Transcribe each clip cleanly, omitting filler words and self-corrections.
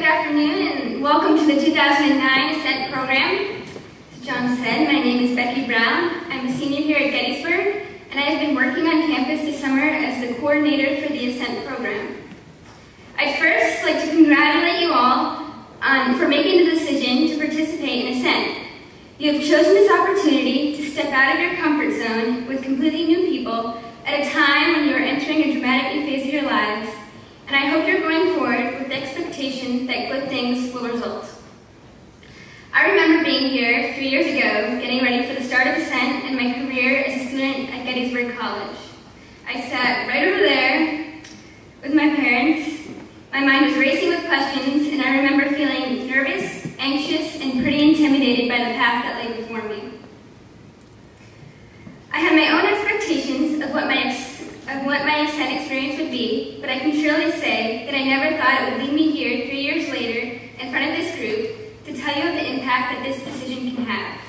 Good afternoon and welcome to the 2009 Ascent program. As John said, my name is Becky Brown. I'm a senior here at Gettysburg, and I have been working on campus this summer as the coordinator for the Ascent program. I'd first like to congratulate you all for making the decision to participate in Ascent. You have chosen this opportunity to step out of your comfort zone with completely new people at a time when you are entering a dramatic new phase of your lives, and I hope you're going forward with the expectation that good things will result. I remember being here 3 years ago, getting ready for the start of Ascent and my career as a student at Gettysburg College. I sat right over there with my parents. My mind was racing with questions, and I remember feeling nervous, anxious, and pretty intimidated by the path that lay before me. I had my own expectations of what my Ascent experience would be, but I can surely say that I never thought it would lead me here 3 years later in front of this group to tell you of the impact that this decision can have.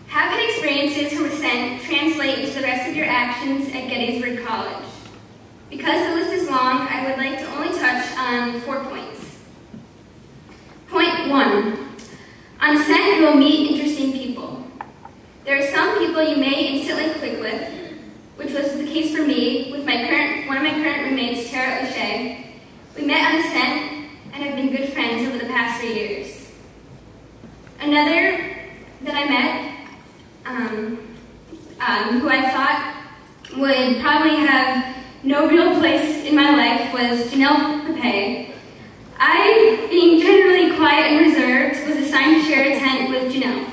How can experiences from Ascent translate into the rest of your actions at Gettysburg College? Because the list is long, I would like to only touch on 4 points. Point 1. On Ascent, you will meet interesting people. There are some people you may instantly click with, which was the case for me with one of my current roommates, Tara O'Shea. We met on Ascent and have been good friends over the past 3 years. Another that I met, who I thought would probably have no real place in my life, was Janelle Pepe. I, being generally quiet and reserved, was assigned to share a tent with Janelle,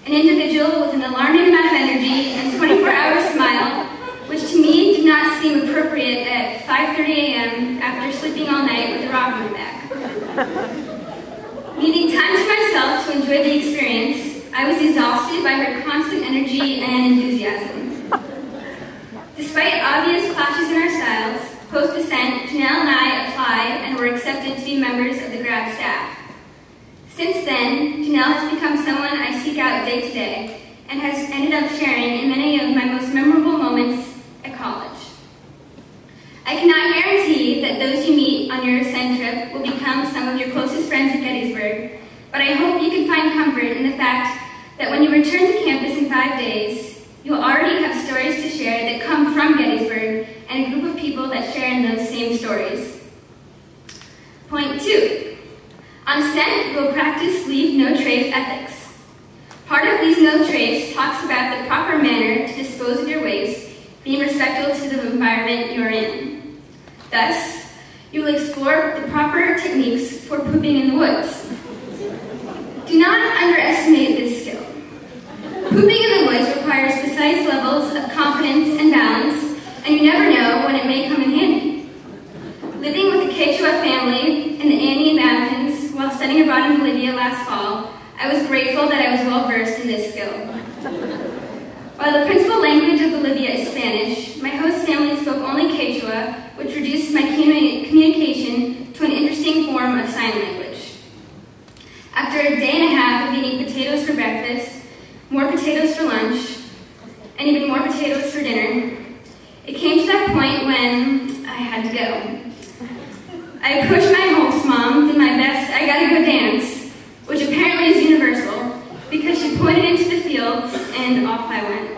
an individual with an alarming amount of energy and 24-hour smile, which to me did not seem appropriate at 5:30 a.m. after sleeping all night with a rock on my back. Needing time to myself to enjoy the experience, I was exhausted by her constant energy and enthusiasm. Despite obvious clashes in our styles, post-Ascent, Janelle and I applied and were accepted to be members of the grad staff. Since then, Janelle has become someone I seek out day to day and has ended up sharing in many of my most memorable moments at college. I cannot guarantee that those you meet on your Ascent trip will become some of your closest friends at Gettysburg, but I hope you can find comfort in the fact that when you return to campus in 5 days, you will already have stories to share that come from Gettysburg and a group of people that share in those same stories. Point 2. On Ascent, you will practice Leave No Trace ethics. Part of Leave No Trace talks about the proper manner to dispose of your waste, being respectful to the environment you are in. Thus, you will explore the proper techniques for pooping in the woods. Do not underestimate this skill. Pooping in the woods requires precise levels of confidence and balance, and you never know when it may come in handy. Living with the Quechua family in the Andean Mountains while studying abroad in Bolivia last fall, I was grateful that I was well versed in this skill. While the principal language of Bolivia is Spanish, my host family spoke only Quechua, which reduced my communication to an interesting form of sign language. After a day and a half of eating potatoes for breakfast, more potatoes for lunch, and even more potatoes for dinner, it came to that point when I had to go. I approached my host mom, did my best "I gotta go dance," which apparently is universal, because she pointed into the fields, and off I went.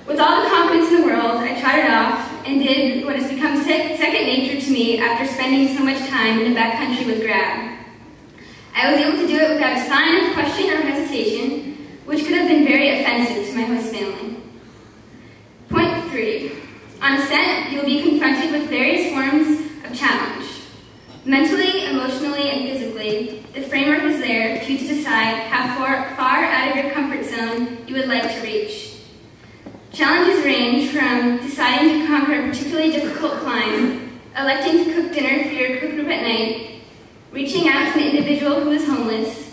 With all the confidence in the world, I trotted off and did what has become second nature to me after spending so much time in the backcountry with Grab. I was able to do it without a sign of question or hesitation, which could have been very offensive to my host family. Point 3. On Ascent, you will be confronted with various forms of challenge. Mentally, emotionally, and physically, the framework is there for you to decide how far out of your comfort zone you would like to reach. Challenges range from deciding to conquer a particularly difficult climb, electing to cook dinner for your cook group at night, reaching out to an individual who is homeless,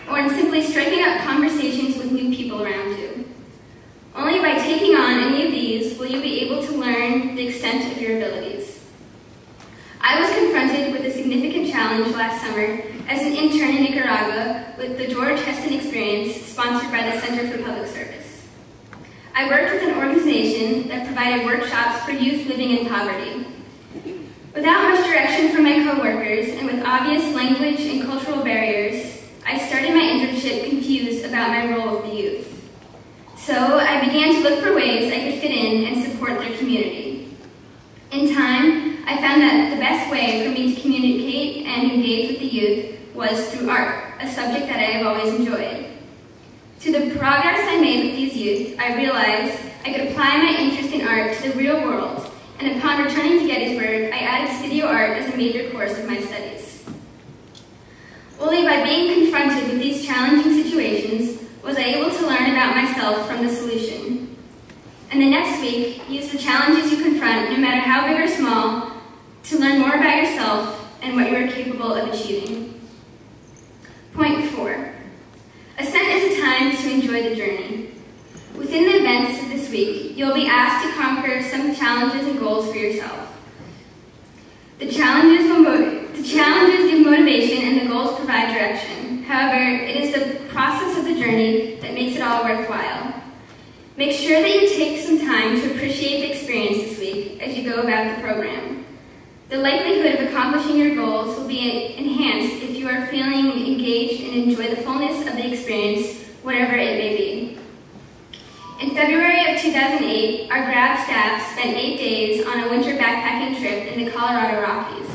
or in simply striking up conversations with new people around you. Only by taking on any of these will you be able to learn the extent of your abilities. I was confronted with a significant challenge last summer as an intern in Nicaragua with the George Heston Experience, sponsored by the Center for Public Service. I worked with an organization that provided workshops for youth living in poverty. Without much direction from my coworkers and with obvious language and cultural barriers, I started my internship confused about my role with the youth. So I began to look for ways I could fit in and support their community. In time, I found that the best way for me to communicate and engage with the youth was through art, a subject that I have always enjoyed. Through the progress I made with these youth, I realized I could apply my interest in art to the real world, and upon returning to Gettysburg, I added studio art as a major course of my studies. Only by being confronted with these challenging situations was I able to learn about myself from the solution. And the next week, use the challenges you confront, no matter how big or small, to learn more about yourself and what you are capable of achieving. Point 4. Ascent is a time to enjoy the journey. Within the events of this week, you'll be asked to conquer some challenges and goals for yourself. The challenges give motivation and the goals provide direction. However, it is the process of the journey that makes it all worthwhile. Make sure that you take some time to appreciate the experience this week as you go about the program. The likelihood of accomplishing your goals will be enhanced if you are feeling engaged and enjoy the fullness of the experience, whatever it may be. In February of 2008, our grad staff spent 8 days on a winter backpacking trip in the Colorado Rockies.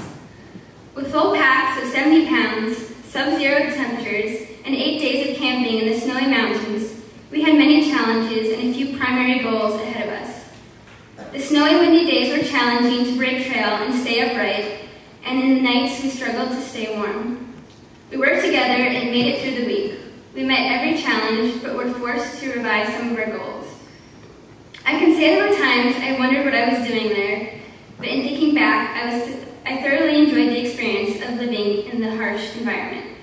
With full packs of 70 pounds, sub-zero temperatures, and 8 days of camping in the snowy mountains, we had many challenges and a few primary goals ahead of us. The snowy, windy days were challenging to break trail and stay upright, and in the nights we struggled to stay warm. We worked together and made it through the week. We met every challenge, but were forced to revise some of our goals. I can say there were times I wondered what I was doing there, but in thinking back, I thoroughly enjoyed the experience of living in the harsh environment.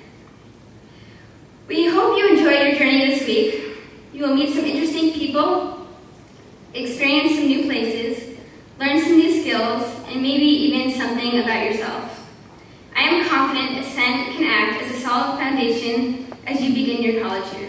We hope you enjoyed your journey this week. You will meet some interesting people, experience some new places, learn some new skills, and maybe even something about yourself. I am confident Ascent can act as a solid foundation as you begin your college years.